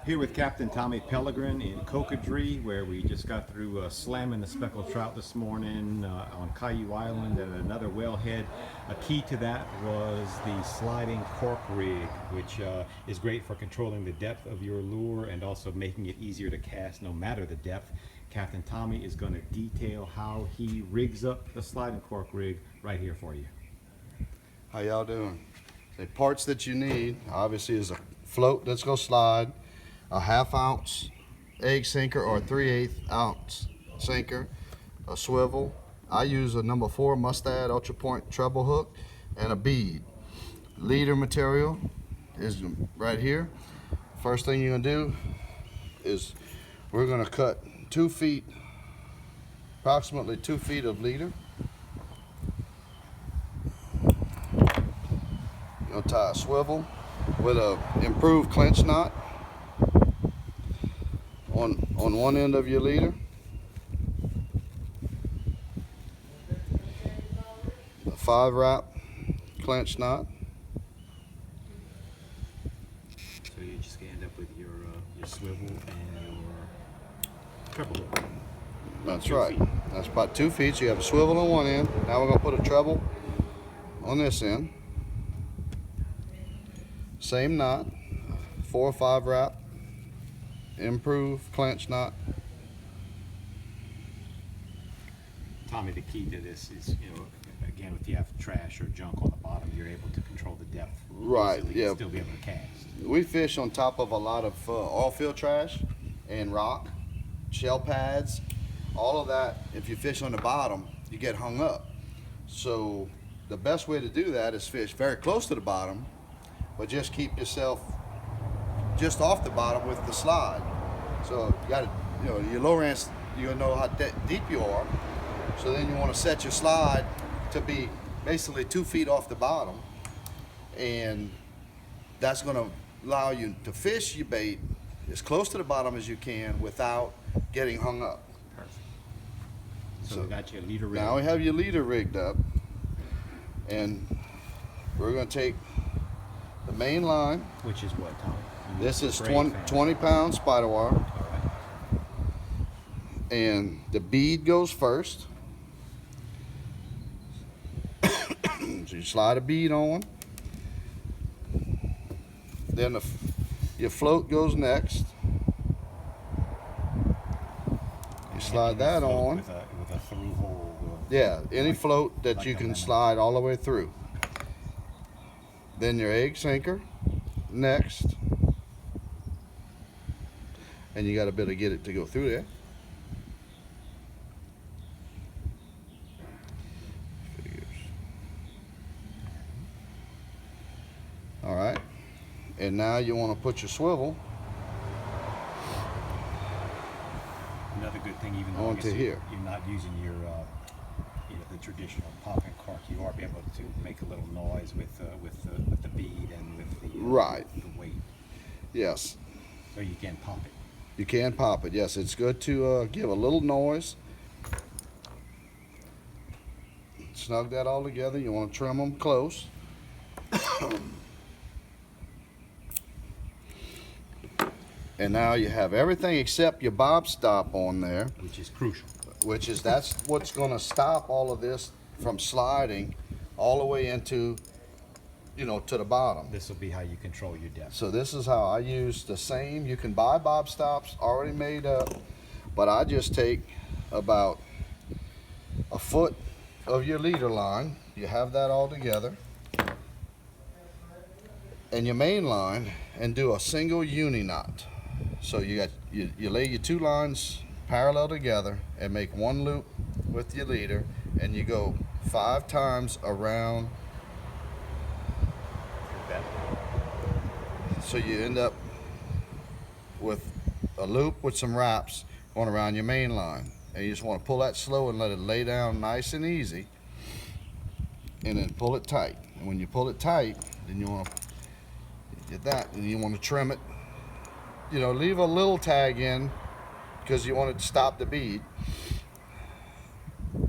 Here with Captain Tommy Pellegrin in Cocodrie, where we just got through slamming the speckled trout this morning on Caillou Island at another wellhead. A key to that was the sliding cork rig, which is great for controlling the depth of your lure and also making it easier to cast no matter the depth. Captain Tommy is going to detail how he rigs up the sliding cork rig right here for you. How y'all doing? The parts that you need obviously is a float that's going to slide, a 1/2 ounce egg sinker or a 3/8 ounce sinker, a swivel. I use a number 4 Mustad Ultra Point treble hook and a bead. Leader material is right here. First thing you're going to do is we're going to cut 2 feet, approximately 2 feet of leader. You'll tie a swivel with a improved clinch knot on one end of your leader. A 5-wrap clinch knot. So you just end up with your swivel and your treble hook. That's right. That's about 2 feet. So you have a swivel on one end. Now we're going to put a treble on this end. Same knot, 4 or 5 wrap, improved clinch knot. Tommy, the key to this is, again, if you have trash or junk on the bottom, you're able to control the depth. Right, easily yeah. And still be able to cast. We fish on top of a lot of oil field trash and rock, shell pads, all of that. If you fish on the bottom, you get hung up. So the best way to do that is fish very close to the bottom, but just keep yourself just off the bottom with the slide. So you got to, your lower end, you know how deep you are. So then you want to set your slide to be basically 2 feet off the bottom, and that's going to allow you to fish your bait as close to the bottom as you can without getting hung up. Perfect. So we got your leader rigged. Now we have your leader rigged up, and we're going to take the main line. Which is what, Tommy? This is 20-pound spider wire. All right. And the bead goes first. So you slide a bead on. Then your float goes next. You slide that on. With a through hole. Yeah, any float that like you a can lemon. slide all the way through. Then your egg sinker next. And you got to be able to get it to go through there. All right. And now you want to put your swivel Another good thing, even though onto here. you're not using your, the traditional pop and cork, you are able to make a little noise with the bead and with the Right. the weight, Yes, so you can pop it. you can pop it. Yes, it's good to give a little noise. Snug that all together. You want to trim them close. And now you have everything except your bob stop on there, Which is crucial. that's what's going to stop all of this from sliding all the way into, to the bottom. This will be how you control your depth. So this is how I use the same. You can buy bob stops already made up, but I just take about a foot of your leader line. You have that all together. And your main line, and do a single uni knot. So you lay your 2 lines parallel together and make 1 loop with your leader, and you go 5 times around. So you end up with a loop with some wraps going around your main line, and you just want to pull that slow and let it lay down nice and easy, and then pull it tight. And when you pull it tight, then you want to get that, and you want to trim it. Leave a little tag in because you want it to stop the bead,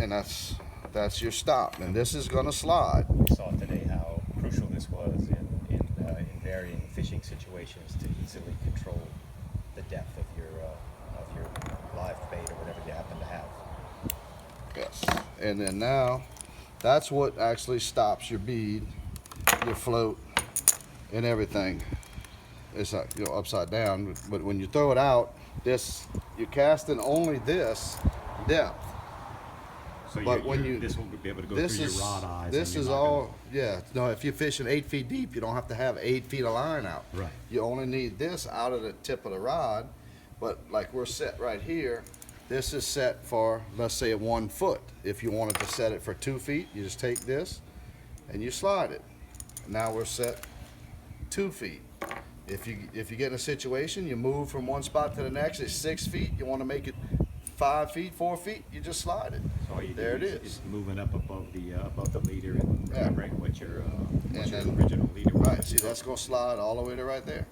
and that's your stop. And this is going to slide. We saw today how crucial this was in varying fishing situations to easily control the depth of your live bait or whatever you happen to have. Yes. And then now, that's what actually stops your bead, your float, and everything. It's like, you know, upside down, but when you throw it out, you're casting only this depth. So But when you, this won't be able to go this through is your rod eyes. this and is you're not all, yeah. No, if you're fishing 8 feet deep, you don't have to have 8 feet of line out. Right. You only need this out of the tip of the rod. But like we're set right here, this is set for, let's say, 1 foot. If you wanted to set it for 2 feet, you just take this and you slide it. Now we're set 2 feet. If you get in a situation, you move from one spot to the next, it's 6 feet, you want to make it 5 feet, 4 feet, you just slide it. So all you There do it is. is moving up above the leader and Yeah. remembering what your then- original leader was. Right, see, that's going to slide all the way to right there.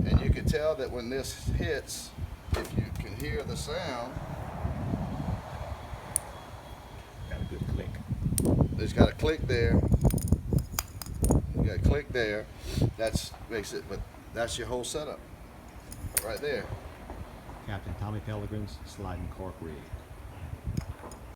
And you can tell that when this hits, if you can hear the sound, Got a good click. there's got a click there. You got a click there. That's makes it, but that's your whole setup right there. Captain Tommy Pellegrin's sliding cork rig.